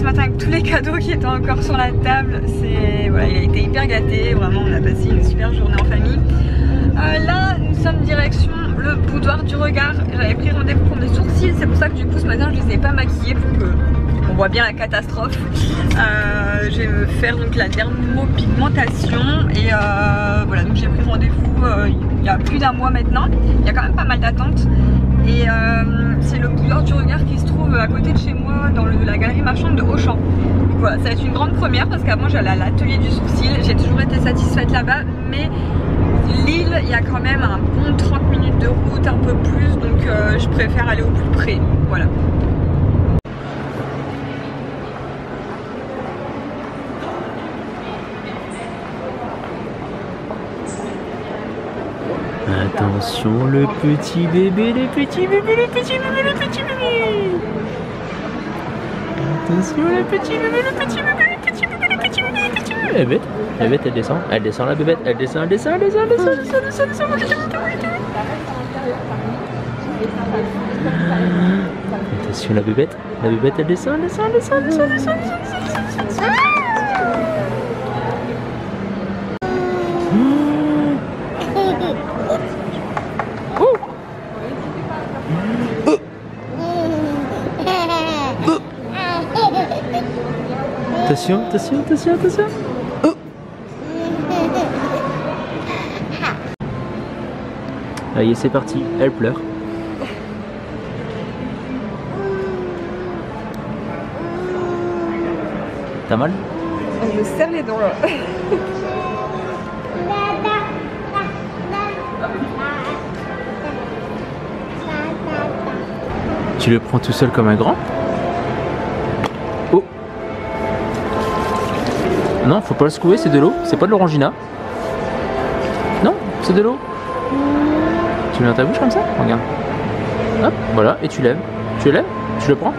ce matin avec tous les cadeaux qui étaient encore sur la table. Voilà, il a été hyper gâté, vraiment on a passé une super journée en famille. Là nous sommes direction le boudoir du regard. J'avais pris rendez-vous pour mes sourcils, c'est pour ça que du coup ce matin je les ai pas maquillés pour que on voit bien la catastrophe. Je vais me faire donc la dermopigmentation et voilà, donc j'ai pris rendez-vous il y a plus d'un mois maintenant. Il y a quand même pas mal d'attentes et c'est le boudoir du regard qui se trouve à côté de chez moi dans la galerie marchande de Auchan. Donc voilà, ça va être une grande première parce qu'avant j'allais à l'atelier du sourcil, j'ai toujours été satisfaite là-bas, mais Lille, il y a quand même un bon 30 minutes de route, un peu plus, donc je préfère aller au plus près, voilà. Attention le petit bébé, le petit bébé, le petit bébé, le petit bébé. Attention le petit bébé, le petit bébé, le petit bébé, le petit bébé, le petit bébé. La bébête, elle descend la bébête, elle descend, elle descend, elle descend, elle descend, elle descend, elle descend, attention la bébête, elle descend, elle descend, elle descend, elle descend, elle descend, elle descend. Attention, attention, attention, attention. Oh. Allez, c'est parti, elle pleure. T'as mal? Je me serre les dents là. Tu le prends tout seul comme un grand? Oh! Non, faut pas le secouer, c'est de l'eau, c'est pas de l'orangina. Non, c'est de l'eau. Tu le mets dans ta bouche comme ça? Regarde. Hop, voilà, et tu lèves. Tu le lèves? Tu le prends?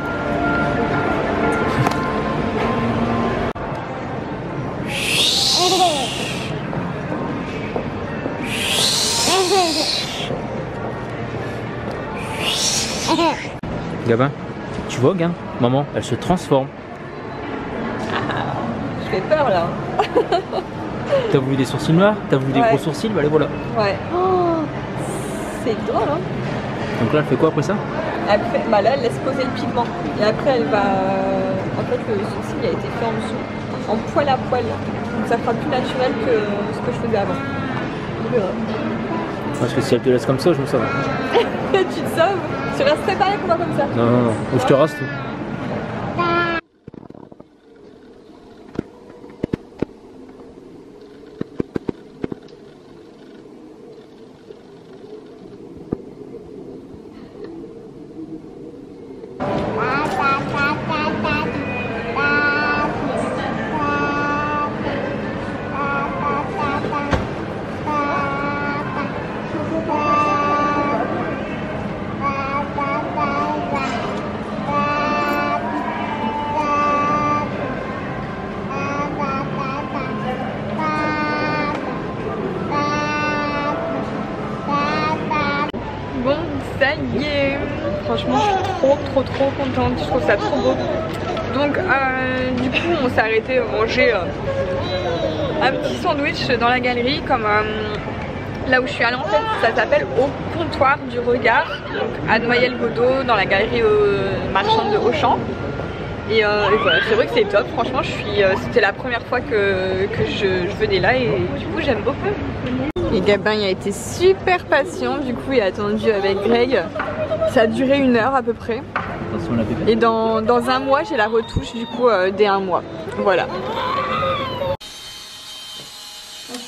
Gabin, tu vois, regarde, maman, elle se transforme. Je fais peur là. T'as voulu des sourcils noirs? T'as voulu des gros sourcils? Bah les voilà. Ouais. Oh, c'est drôle hein. Donc là, elle fait quoi après ça? Après, bah là, elle laisse poser le pigment. Et après, elle va... En fait, le sourcil a été fait en dessous, en poil à poil. Donc ça fera plus naturel que ce que je faisais avant. Parce que si elle te laisse comme ça, je me sauve. Tu te sauves? Tu resterais pareil pour moi comme ça? Non, non, non. Ou je te rase tout. Bon, ça y est. Franchement, je suis trop contente. Je trouve ça trop beau. Donc, du coup, on s'est arrêté manger un petit sandwich dans la galerie, comme là où je suis allée en fait. Ça s'appelle Au comptoir du regard, donc à Noyelles-Godault, dans la galerie marchande de Auchan. Et voilà, c'est vrai que c'est top. Franchement, c'était la première fois que je venais là et du coup, j'aime beaucoup. Et Gabin il a été super patient, du coup il a attendu avec Greg. Ça a duré 1 heure à peu près. Et dans un mois j'ai la retouche du coup dès 1 mois. Voilà. Oh,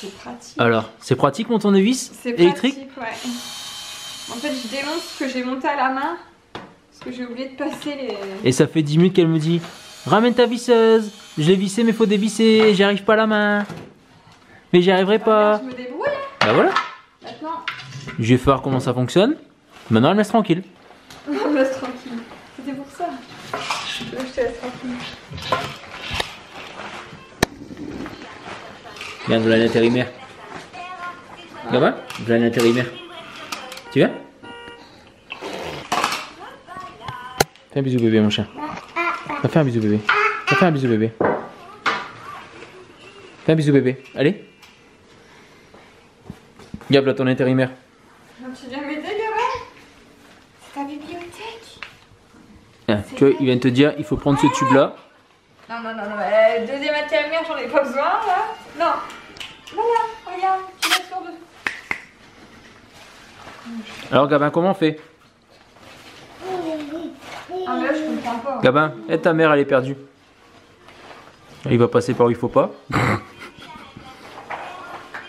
c'est pratique. Alors, c'est pratique mon tournevis électrique? Ouais. En fait je démonte ce que j'ai monté à la main. Parce que j'ai oublié de passer les... Et ça fait 10 minutes qu'elle me dit ramène ta visseuse. Je l'ai vissé mais faut dévisser, j'y arrive pas à la main. Mais j'y arriverai pas. Je me débrouille. Bah voilà. Maintenant. Je vais voir comment ça fonctionne. Maintenant elle me laisse tranquille. On me laisse tranquille. C'était pour ça. Je te laisse tranquille. Viens, voilà l'intérimaire. Gabin, voilà l'intérimaire. Tu viens? Fais un bisou bébé mon chien. Va faire un bisou bébé. Fais un bisou bébé. Fais un bisou bébé. Allez. Gab, là ton intérimaire. Tu viens m'aider, Gabin? C'est ta bibliothèque. Ah, tu vois, il vient de te dire, il faut prendre ce tube là. Non, deuxième intérimaire, j'en ai pas besoin là. Non. Voilà, regarde, tu laisses sur deux. Alors Gabin, comment on fait? Ah mais là je comprends pas. Gabin, aide ta mère, elle est perdue. Il va passer par où il faut pas.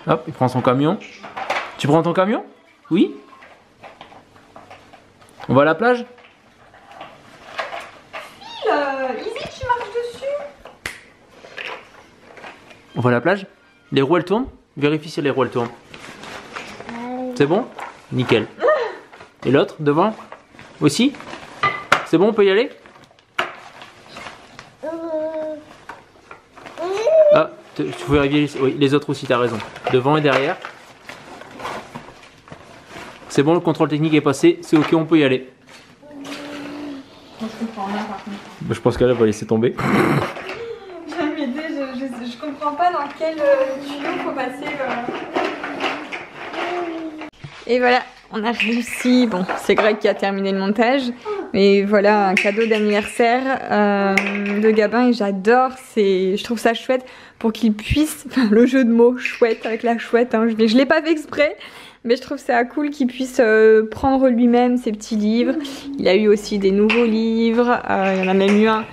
Hop, il prend son camion. Tu prends ton camion? Oui? On va à la plage? Easy, tu marches dessus. On va à la plage? Les roues elles tournent? Vérifie si les roues elles tournent. C'est bon? Nickel. Et l'autre, devant? Aussi? C'est bon, on peut y aller? Ah, tu faut vérifier oui, les autres aussi, t'as raison. Devant et derrière. C'est bon, le contrôle technique est passé, c'est ok, on peut y aller. Je comprends rien par contre. Je pense qu'elle va laisser tomber. Je vais m'aider, je comprends pas dans quel tuyau faut passer. Et voilà, on a réussi. Bon, c'est Greg qui a terminé le montage. Mais voilà, un cadeau d'anniversaire de Gabin et j'adore. Je trouve ça chouette pour qu'il puisse, enfin, le jeu de mots chouette avec la chouette. Hein, je l'ai pas fait exprès. Mais je trouve ça cool qu'il puisse prendre lui-même ses petits livres. Il a eu aussi des nouveaux livres. Il y en a même eu un.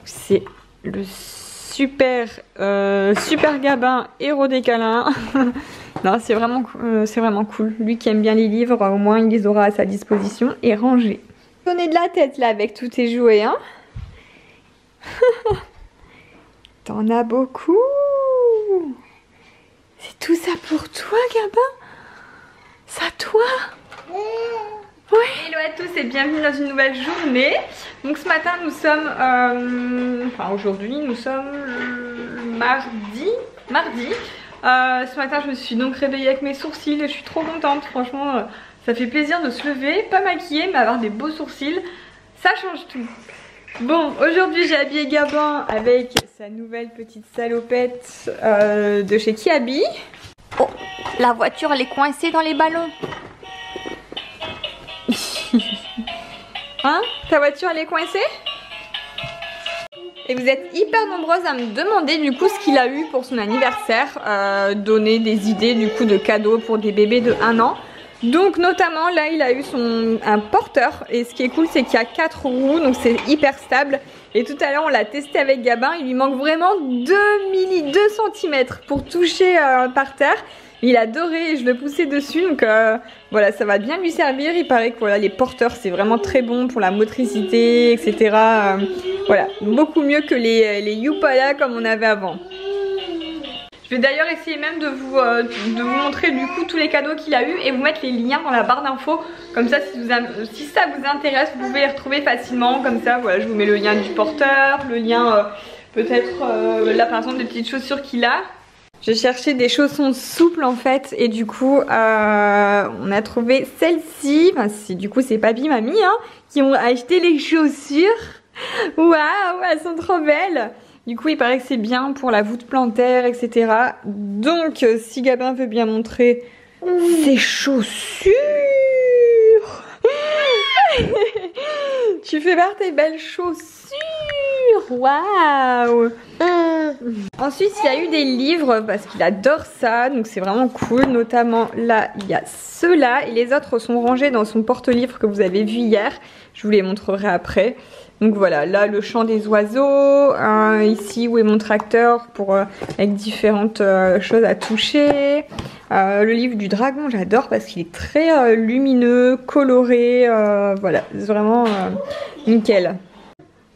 C'est le super Gabin héros des câlins. Non, c'est vraiment cool. Lui qui aime bien les livres, au moins il les aura à sa disposition et rangés. Donner de la tête là avec tous tes jouets, hein. T'en as beaucoup. C'est tout ça pour toi, Gabin? Ça toi? Ouais. Hello à tous et bienvenue dans une nouvelle journée. Donc ce matin nous sommes, enfin aujourd'hui nous sommes mardi. Ce matin je me suis donc réveillée avec mes sourcils et je suis trop contente. Franchement ça fait plaisir de se lever, pas maquillée mais avoir des beaux sourcils. Ça change tout. Bon, aujourd'hui j'ai habillé Gabin avec sa nouvelle petite salopette de chez Kiabi. Oh, la voiture elle est coincée dans les ballons. Hein? Ta voiture elle est coincée? Et vous êtes hyper nombreuses à me demander du coup ce qu'il a eu pour son anniversaire. Donner des idées du coup de cadeaux pour des bébés de 1 an. Donc notamment là il a eu un porteur. Et ce qui est cool c'est qu'il y a 4 roues. Donc c'est hyper stable. Et tout à l'heure on l'a testé avec Gabin. Il lui manque vraiment 2 cm pour toucher par terre. Il a adoré et je le poussais dessus. Donc voilà, ça va bien lui servir. Il paraît que voilà, les porteurs c'est vraiment très bon pour la motricité, etc. Voilà, beaucoup mieux que les Youpala comme on avait avant. Je vais d'ailleurs essayer même de vous montrer du coup tous les cadeaux qu'il a eu et vous mettre les liens dans la barre d'infos. Comme ça si ça vous intéresse vous pouvez les retrouver facilement. Comme ça voilà, je vous mets le lien du porteur, le lien peut-être là par exemple des petites chaussures qu'il a. J'ai cherché des chaussons souples en fait et du coup on a trouvé celle-ci. Enfin, du coup c'est papy mamie hein, qui ont acheté les chaussures. Waouh, elles sont trop belles. Du coup il paraît que c'est bien pour la voûte plantaire etc. Donc si Gabin veut bien montrer ses chaussures. Tu fais voir tes belles chaussures. Waouh. Ensuite il y a eu des livres parce qu'il adore ça. Donc c'est vraiment cool. Notamment là il y a ceux-là. Et les autres sont rangés dans son porte-livre que vous avez vu hier. Je vous les montrerai après. Donc voilà, là le chant des oiseaux, ici où est mon tracteur avec différentes choses à toucher. Le livre du dragon, j'adore parce qu'il est très lumineux, coloré, voilà, c'est vraiment nickel.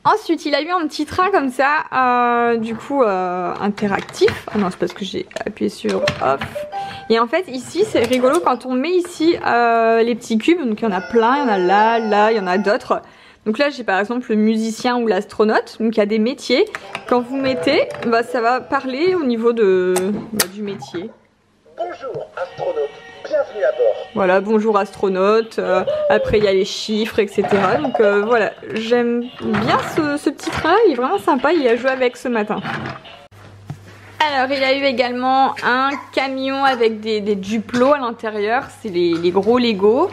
Ensuite, il a eu un petit train comme ça, du coup interactif. Ah non, c'est parce que j'ai appuyé sur off. Et en fait, ici, c'est rigolo quand on met ici les petits cubes. Donc il y en a plein, il y en a là, il y en a d'autres. Donc là j'ai par exemple le musicien ou l'astronaute, donc il y a des métiers. Quand vous mettez, ça va parler au niveau du métier. Bonjour astronaute, Bienvenue à bord. Voilà, bonjour astronaute, après il y a les chiffres, etc. Donc voilà, j'aime bien ce petit train, il est vraiment sympa, il a joué avec ce matin. Alors il a eu également un camion avec des duplos à l'intérieur, c'est les gros Lego.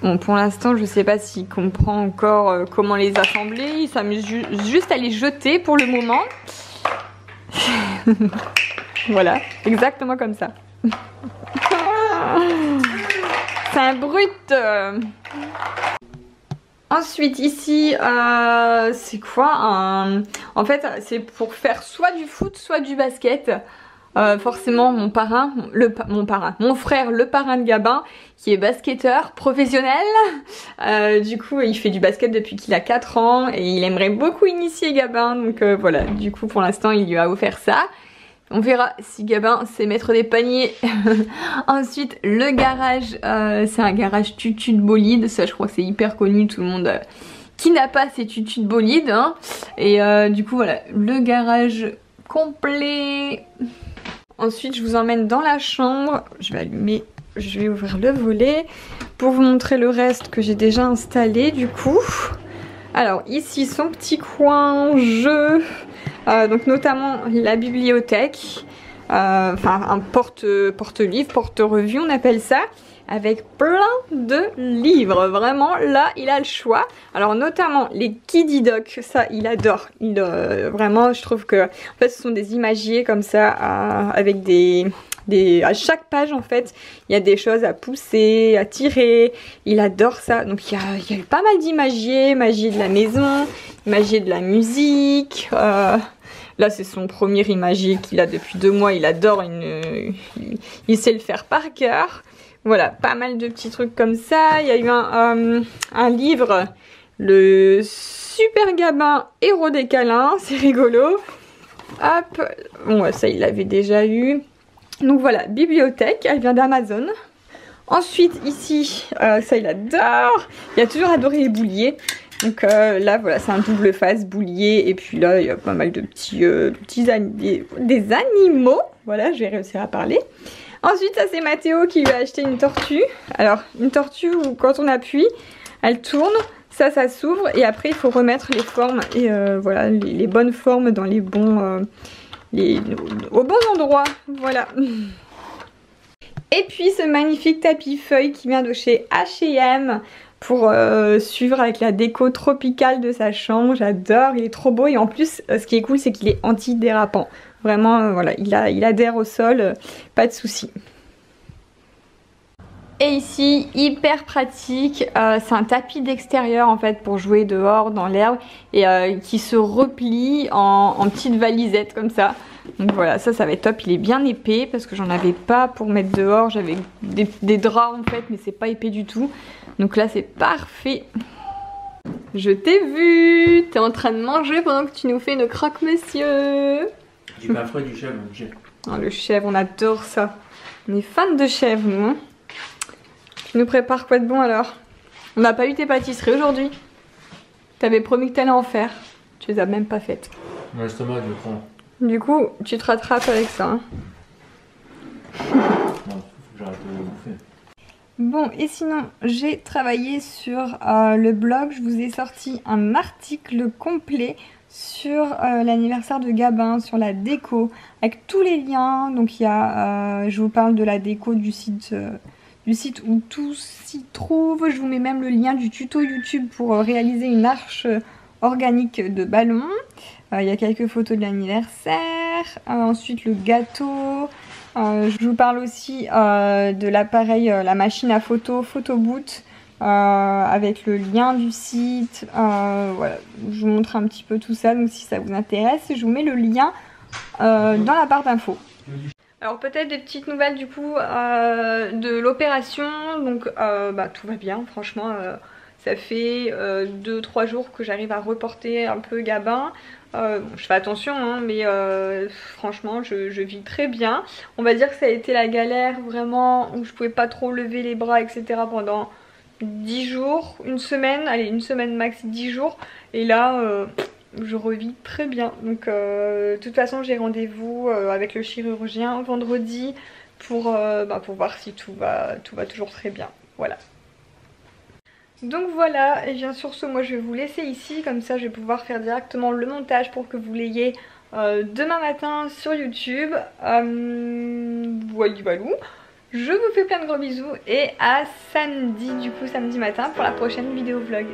Bon, pour l'instant je sais pas s'il comprend encore comment les assembler, il s'amuse juste à les jeter pour le moment. Voilà, exactement comme ça. C'est un brut. Ensuite ici c'est quoi en fait c'est pour faire soit du foot soit du basket. Forcément mon parrain, mon frère le parrain de Gabin qui est basketteur professionnel. Du coup il fait du basket depuis qu'il a 4 ans et il aimerait beaucoup initier Gabin. Donc voilà, du coup pour l'instant il lui a offert ça. On verra si Gabin sait mettre des paniers. Ensuite le garage, c'est un garage tutu de bolide. Ça je crois que c'est hyper connu, tout le monde qui n'a pas ces tutus de bolide hein. Et du coup voilà, le garage complet. Ensuite je vous emmène dans la chambre. Je vais ouvrir le volet pour vous montrer le reste que j'ai déjà installé du coup. Alors ici son petit coin jeu, donc notamment la bibliothèque, enfin un porte-livre, porte-revue on appelle ça, avec plein de livres, vraiment là il a le choix. Alors notamment les Kiddy Doc, ça il adore, vraiment je trouve que en fait ce sont des imagiers comme ça avec à chaque page en fait il y a des choses à pousser, à tirer, il adore ça. Donc il y a eu pas mal d'imagiers, magie de la maison, imagier de la musique, là c'est son premier imagier qu'il a depuis 2 mois, il adore, il sait le faire par cœur. Voilà, pas mal de petits trucs comme ça. Il y a eu un livre, le Super Gabin Héros des câlins, c'est rigolo. Hop, bon ça il l'avait déjà eu. Donc voilà, bibliothèque, elle vient d'Amazon. Ensuite ici, ça il adore, il a toujours adoré les bouliers. Donc là voilà, c'est un double face boulier. Et puis là il y a pas mal de des animaux. Voilà, je vais réussir à parler. Ensuite ça c'est Mathéo qui lui a acheté une tortue. Alors une tortue où quand on appuie, elle tourne. Ça s'ouvre et après il faut remettre les formes. Et voilà, les bonnes formes dans les bons... au bon endroit, voilà. Et puis ce magnifique tapis feuille qui vient de chez H&M pour suivre avec la déco tropicale de sa chambre. J'adore, il est trop beau et en plus ce qui est cool c'est qu'il est anti-dérapant. Vraiment voilà, il adhère au sol, pas de souci. Et ici, hyper pratique, c'est un tapis d'extérieur en fait pour jouer dehors dans l'herbe et qui se replie en petite valisette comme ça. Donc voilà, ça va être top, il est bien épais parce que j'en avais pas pour mettre dehors, j'avais des draps en fait mais c'est pas épais du tout. Donc là c'est parfait. Je t'ai vu, t'es en train de manger pendant que tu nous fais une croque-monsieur. Du parfois du chèvre, donc j'ai. Oh, le chèvre, on adore ça. On est fans de chèvre nous hein. Tu nous prépares quoi de bon alors? On n'a pas eu tes pâtisseries aujourd'hui. T'avais promis que t'allais en faire. Tu les as même pas faites. Mon estomac, je prends. Du coup, tu te rattrapes avec ça. Hein. Non, faut que j'arrête de bouffer. Bon, et sinon, j'ai travaillé sur le blog. Je vous ai sorti un article complet sur l'anniversaire de Gabin, sur la déco, avec tous les liens. Donc il y a, je vous parle de la déco du site où tout s'y trouve. Je vous mets même le lien du tuto YouTube pour réaliser une arche organique de ballon. Il y a quelques photos de l'anniversaire. Ensuite le gâteau. Je vous parle aussi de l'appareil, la machine à photo, PhotoBoot, avec le lien du site. Voilà, je vous montre un petit peu tout ça. Donc si ça vous intéresse, je vous mets le lien dans la barre d'infos. Alors peut-être des petites nouvelles du coup de l'opération. Donc tout va bien franchement. Ça fait 2-3 jours que j'arrive à reporter un peu Gabin. Je fais attention hein, mais franchement je vis très bien. On va dire que ça a été la galère vraiment où je pouvais pas trop lever les bras etc. pendant 10 jours, une semaine, allez une semaine max 10 jours. Et là je revis très bien. Donc de toute façon j'ai rendez-vous avec le chirurgien vendredi pour voir si tout va toujours très bien. Voilà. Donc voilà, et bien sur ce, moi je vais vous laisser ici, comme ça je vais pouvoir faire directement le montage pour que vous l'ayez demain matin sur YouTube. Voilà. Je vous fais plein de gros bisous et à samedi, du coup samedi matin pour la prochaine vidéo vlog.